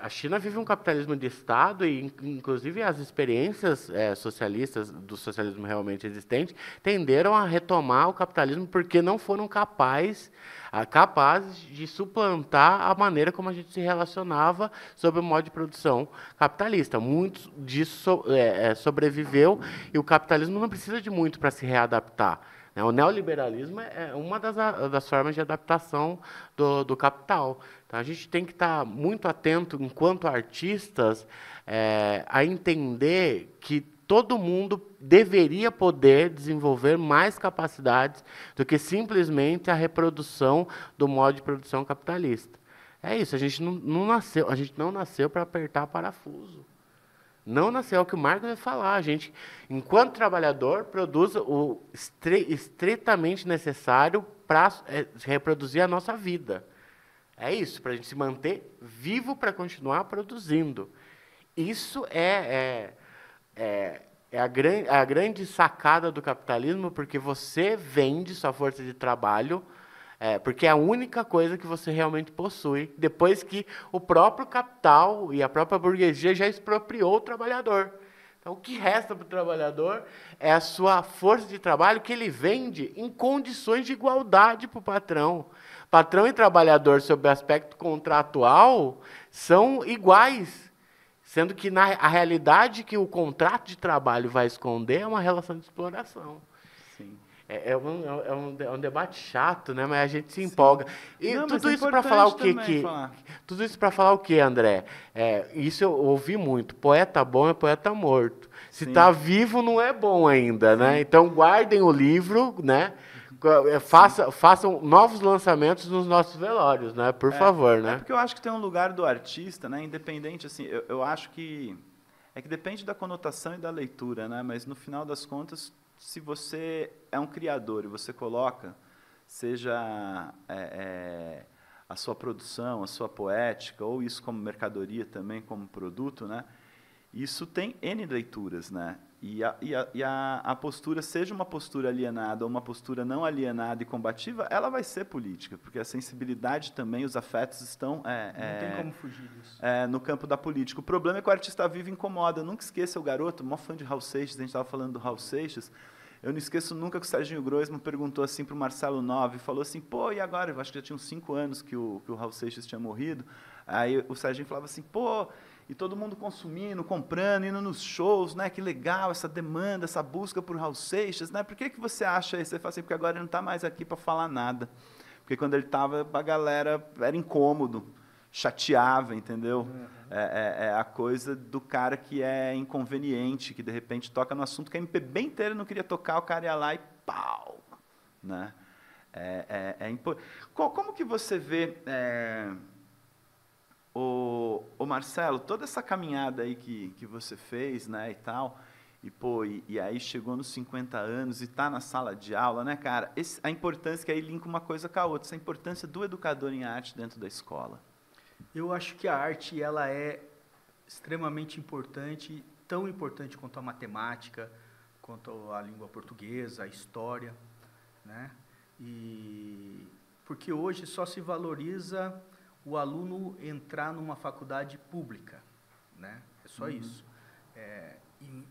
A China vive um capitalismo de Estado e, inclusive, as experiências socialistas, do socialismo realmente existente, tenderam a retomar o capitalismo porque não foram capazes de suplantar a maneira como a gente se relacionava sob o modo de produção capitalista. Muitos disso sobreviveu e o capitalismo não precisa de muito para se readaptar. Né? O neoliberalismo é uma das formas de adaptação do capital. Então, a gente tem que estar muito atento, enquanto artistas, a entender que todo mundo deveria poder desenvolver mais capacidades do que simplesmente a reprodução do modo de produção capitalista. É isso, a gente não nasceu para apertar parafuso. Não nasceu, é o que o Marcos vai falar. A gente, enquanto trabalhador, produz o estritamente necessário para reproduzir a nossa vida. É isso, para a gente se manter vivo para continuar produzindo. Isso é a grande sacada do capitalismo, porque você vende sua força de trabalho, porque é a única coisa que você realmente possui, depois que o próprio capital e a própria burguesia já expropriou o trabalhador. Então, o que resta para o trabalhador é a sua força de trabalho que ele vende em condições de igualdade para o patrão. Patrão e trabalhador, sob o aspecto contratual, são iguais. Sendo que a realidade que o contrato de trabalho vai esconder é uma relação de exploração. Sim. É um debate chato, né? Mas a gente se empolga. E não, tudo isso para falar o quê? Tudo isso para falar o quê, André? Isso eu ouvi muito. Poeta bom é poeta morto. Se está vivo, não é bom ainda, né? Então guardem o livro, né? Façam novos lançamentos nos nossos velórios, né? Por favor, né? É porque eu acho que tem um lugar do artista, né? Independente, assim, eu acho que depende da conotação e da leitura, né? Mas no final das contas, se você é um criador e você coloca, seja a sua produção, a sua poética, ou isso como mercadoria também, como produto, né? Isso tem N leituras, né? E a postura, seja uma postura alienada ou uma postura não alienada e combativa, ela vai ser política, porque a sensibilidade também, os afetos estão não tem como fugir disso. No campo da política. O problema é que o artista vivo incomoda. Eu nunca esqueça o garoto, maior fã de Raul Seixas, a gente estava falando do Raul Seixas, eu não esqueço nunca que o Serginho Groisman perguntou assim para o Marcelo Nove, falou assim, pô, e agora? Eu acho que já tinha uns 5 anos que o Raul Seixas tinha morrido. Aí o Serginho falava assim, pô, e todo mundo consumindo, comprando, indo nos shows, né? Que legal essa demanda, essa busca por Raul Seixas, né? Por que você acha isso? Você fala assim, porque agora ele não está mais aqui para falar nada. Porque quando ele estava, a galera era incômodo, chateava, entendeu? Uhum. É a coisa do cara que é inconveniente, que de repente toca no assunto que a MPB inteira não queria tocar, o cara ia lá e pau, né? Como que você vê... O Marcelo, toda essa caminhada aí que você fez, né, e tal, e aí chegou nos 50 anos e está na sala de aula, né, cara? A importância que aí linka uma coisa com a outra, essa importância do educador em arte dentro da escola. Eu acho que a arte, ela é extremamente importante, tão importante quanto a matemática, quanto a língua portuguesa, a história, né? Porque hoje só se valoriza o aluno entrar numa faculdade pública, né? É só isso.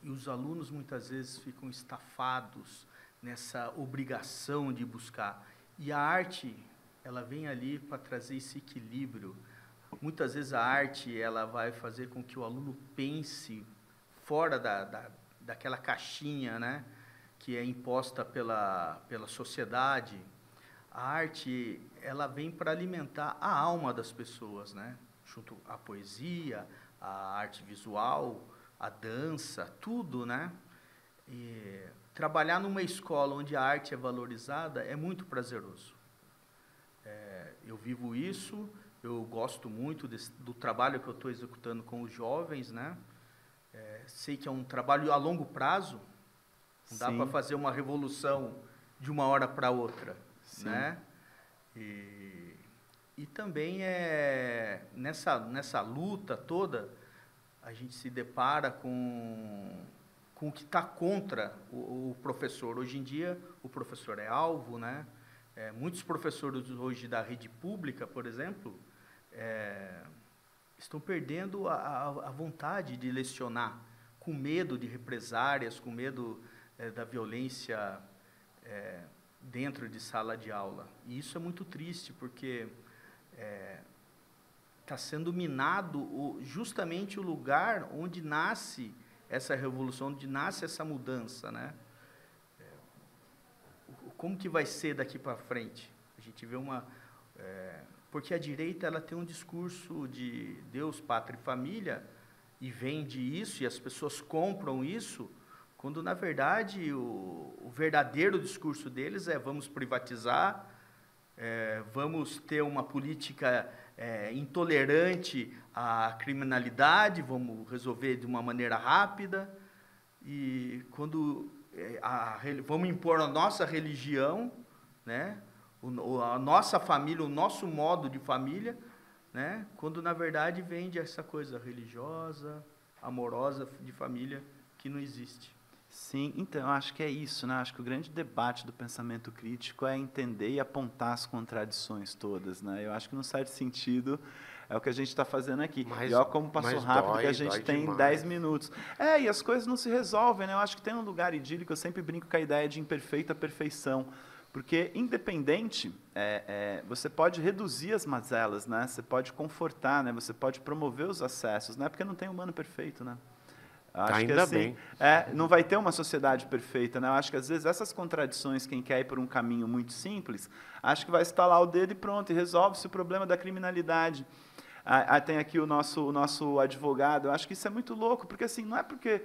E os alunos muitas vezes ficam estafados nessa obrigação de buscar. E a arte, ela vem ali para trazer esse equilíbrio. Muitas vezes a arte, ela vai fazer com que o aluno pense fora daquela caixinha, né, que é imposta pela sociedade. A arte, ela vem para alimentar a alma das pessoas, né, junto à poesia, à arte visual, à dança, tudo, né? E trabalhar numa escola onde a arte é valorizada é muito prazeroso. Eu vivo isso, eu gosto muito do trabalho que eu estou executando com os jovens, né? Sei que é um trabalho a longo prazo, não dá para fazer uma revolução de uma hora para outra, né? E também nessa luta toda, a gente se depara com o que está contra o professor. Hoje em dia, o professor é alvo, né? Muitos professores hoje da rede pública, por exemplo, estão perdendo a vontade de lecionar, com medo de represárias, com medo da violência dentro de sala de aula. E isso é muito triste, porque está sendo minado justamente o lugar onde nasce essa revolução, onde nasce essa mudança, né? Como que vai ser daqui para frente? A gente vê porque a direita, ela tem um discurso de Deus, pátria e família, e vende isso, e as pessoas compram isso, quando, na verdade, o verdadeiro discurso deles é: vamos privatizar, vamos ter uma política intolerante à criminalidade, vamos resolver de uma maneira rápida, e quando vamos impor a nossa religião, né, a nossa família, o nosso modo de família, né, quando, na verdade, vende essa coisa religiosa, amorosa de família que não existe. Sim, então, eu acho que é isso, né? Acho que o grande debate do pensamento crítico é entender e apontar as contradições todas, né? Eu acho que, num certo sentido, é o que a gente está fazendo aqui. E olha como passou rápido, que a gente tem demais. 10 minutos. E as coisas não se resolvem, né? Eu acho que tem um lugar idílico, eu sempre brinco com a ideia de imperfeita perfeição, porque, independente, você pode reduzir as mazelas, né? Você pode confortar, né? Você pode promover os acessos, né? Porque não tem humano perfeito, né? Acho Ainda que, assim, bem. Não vai ter uma sociedade perfeita, né? Eu acho que, às vezes, essas contradições, quem quer ir por um caminho muito simples, acho que vai estalar o dedo e pronto, e resolve-se o problema da criminalidade. Tem aqui o nosso advogado. Eu acho que isso é muito louco, porque, assim, não é porque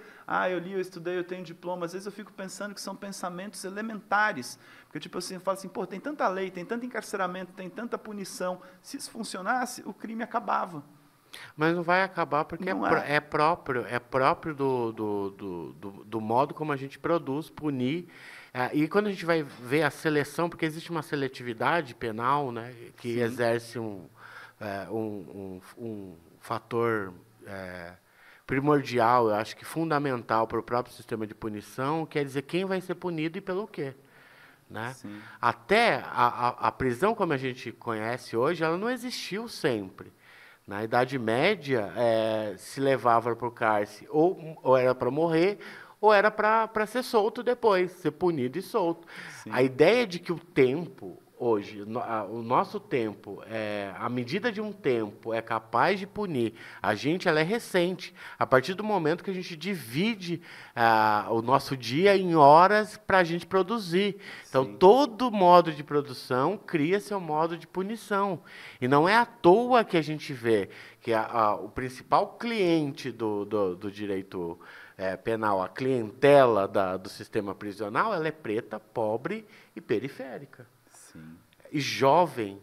eu li, eu estudei, eu tenho diploma. Às vezes eu fico pensando que são pensamentos elementares. Porque, tipo assim, eu falo assim, tem tanta lei, tem tanto encarceramento, tem tanta punição. Se isso funcionasse, o crime acabava. Mas não vai acabar porque é próprio do modo como a gente produz, punir. E quando a gente vai ver a seleção, porque existe uma seletividade penal, né, que exerce um fator primordial, eu acho que fundamental para o próprio sistema de punição, quer dizer quem vai ser punido e pelo quê. Né? Até a prisão, como a gente conhece hoje, ela não existiu sempre. Na Idade Média, se levava para o cárcere ou era para morrer, ou era para ser solto depois, ser punido e solto. A ideia de que o tempo, hoje, o nosso tempo, a medida de um tempo é capaz de punir a gente, ela é recente. A partir do momento que a gente divide o nosso dia em horas para a gente produzir. Então, todo modo de produção cria seu modo de punição. E não é à toa que a gente vê que o principal cliente do direito penal, a clientela do sistema prisional, ela é preta, pobre e periférica. E jovem.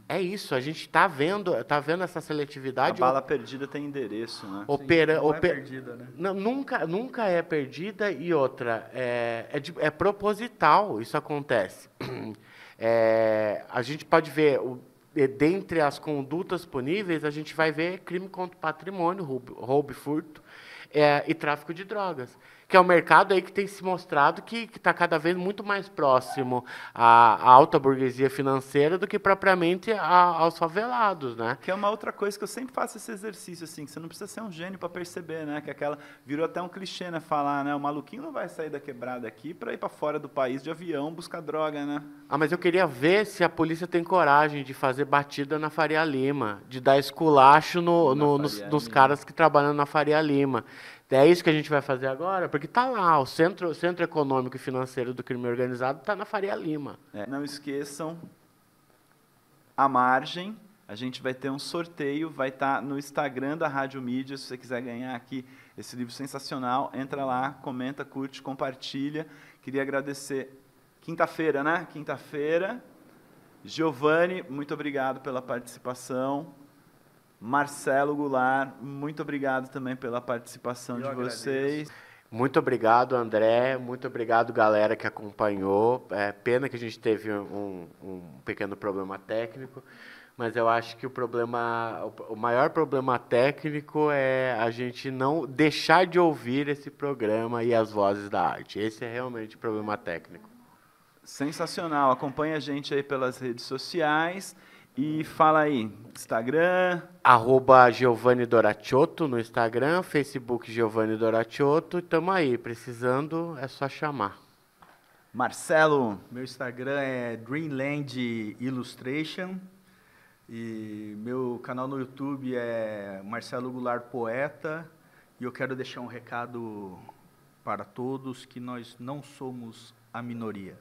É isso, a gente está vendo essa seletividade. A bala perdida tem endereço, né? Não é perdida, né? Não, nunca é perdida. E outra, é proposital, isso acontece. A gente pode ver, dentre as condutas puníveis, a gente vai ver crime contra o patrimônio, roubo e furto, e tráfico de drogas, que é um mercado aí que tem se mostrado que está cada vez muito mais próximo à alta burguesia financeira do que propriamente aos favelados, né? Que é uma outra coisa que eu sempre faço esse exercício, assim, que você não precisa ser um gênio para perceber, né? Que aquela virou até um clichê, né? Falar, né? O maluquinho não vai sair da quebrada aqui para ir para fora do país de avião buscar droga, né? Ah, mas eu queria ver se a polícia tem coragem de fazer batida na Faria Lima, de dar esculacho nos caras que trabalham na Faria Lima. É isso que a gente vai fazer agora? Porque tá lá, o centro econômico e financeiro do crime organizado está na Faria Lima. Não esqueçam, à margem, a gente vai ter um sorteio, vai estar no Instagram da Rádio Mídia, se você quiser ganhar aqui esse livro sensacional, entra lá, comenta, curte, compartilha. Queria agradecer. Quinta-feira, né? Quinta-feira. Giovanni, muito obrigado pela participação. Marcelo Goulart, muito obrigado também pela participação de vocês. Muito obrigado, André. Muito obrigado, galera que acompanhou. É pena que a gente teve um pequeno problema técnico, mas eu acho que o maior problema técnico é a gente não deixar de ouvir esse programa e as vozes da arte. Esse é realmente o problema técnico. Sensacional. Acompanha a gente aí pelas redes sociais. E fala aí, Instagram... @Giovanni Doracciotto no Instagram, Facebook Giovanni Doracciotto. Estamos aí, precisando é só chamar. Marcelo. Meu Instagram é Dreamland Illustration. E meu canal no YouTube é Marcelo Goulart Poeta. E eu quero deixar um recado para todos que nós não somos a minoria.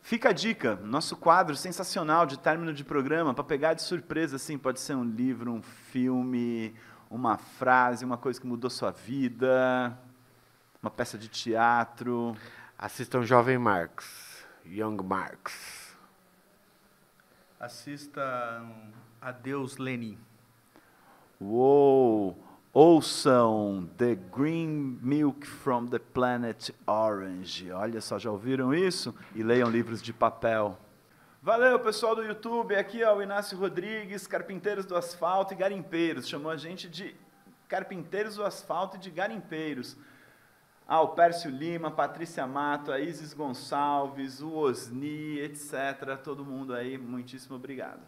Fica a dica, nosso quadro sensacional de término de programa, para pegar de surpresa, assim, pode ser um livro, um filme, uma frase, uma coisa que mudou sua vida, uma peça de teatro. Assistam Jovem Marx, Young Marx. Assistam Adeus Lenin. Uou! Ouçam The Green Milk from the Planet Orange. Olha só, já ouviram isso? E leiam livros de papel. Valeu, pessoal do YouTube. Aqui é o Inácio Rodrigues, Carpinteiros do Asfalto e Garimpeiros. Chamou a gente de Carpinteiros do Asfalto e de Garimpeiros. O Pércio Lima, Patrícia Mato, a Isis Gonçalves, o Osni, etc. Todo mundo aí, muitíssimo obrigado.